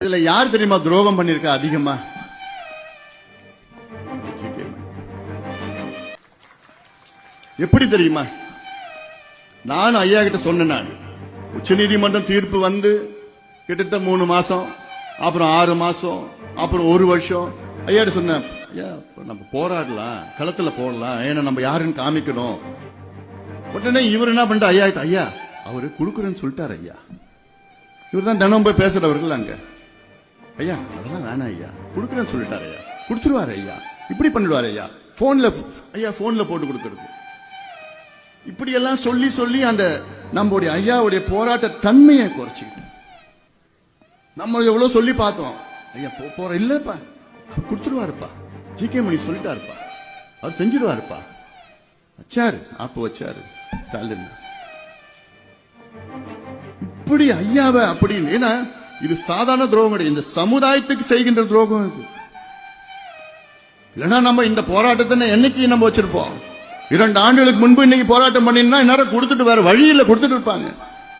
இதுல யார் தெரியுமா துரோகம் பண்ணிருக்கா அதிகமா? எப்படி தெரியுமா? நான் ஐயா கிட்ட சொன்னேன். நான் உச்ச நீதிமன்றம் தீர்ப்பு வந்து கிட்டத்தட்ட 3 மாசம், அப்புறம் 6 மாசம், அப்புறம் 1 வருஷம் ஐயா சொன்னேன். ஐயா நம்ம போராடலாம், களத்துல போடலாம், ஏன்னா நம்ம யாருன்னு காமிக்கணும். உடனே இவர் என்ன பண்ணிட்டு ஐயா கிட்ட, ஐயா அவரு குடுக்குறேன்னு சொல்லிட்டாரு ஐயா. இவர் தான் தினம் போய் பேசுறவர்கள் அங்க. ஐயா அதெல்லாம் வேணாம் ஐயா, குடுக்குறேன்னு சொல்லிட்டாரு ஐயா, குடுத்துருவாரு ஐயா, இப்படி பண்ணிடுவாரு ஐயா, போன்ல ஐயா போன்ல போட்டு கொடுக்கறது. இப்படி எல்லாம் சொல்லி சொல்லி அந்த நம்முடைய ஐயாவுடைய போராட்ட தன்மையை குறைச்சிக்கிட்டு நம்ம எவ்வளவு சொல்லி பார்த்தோம். ஐயா போற இல்லப்பா, கொடுத்துருவாருப்பா, ஜி.கே. மணி சொல்லிட்டாருப்பா, அவர் செஞ்சிருவாருப்பா. வச்சாரு, அப்ப வச்சாரு ஸ்டாலின். இப்படி ஐயாவை அப்படி, ஏன்னா இது சாதாரண துரோகம் கிடையாது, இந்த சமுதாயத்துக்கு செய்கின்ற துரோகம் இது. இல்லைன்னா நம்ம இந்த போராட்டத்தை என்னைக்கு நம்ம வச்சிருப்போம்? 2 ஆண்டுகளுக்கு முன்பு இன்னைக்கு போராட்டம் பண்ணினா இந்நேரம் கொடுத்துட்டு வேற வழியில் கொடுத்துட்டு இருப்பாங்க.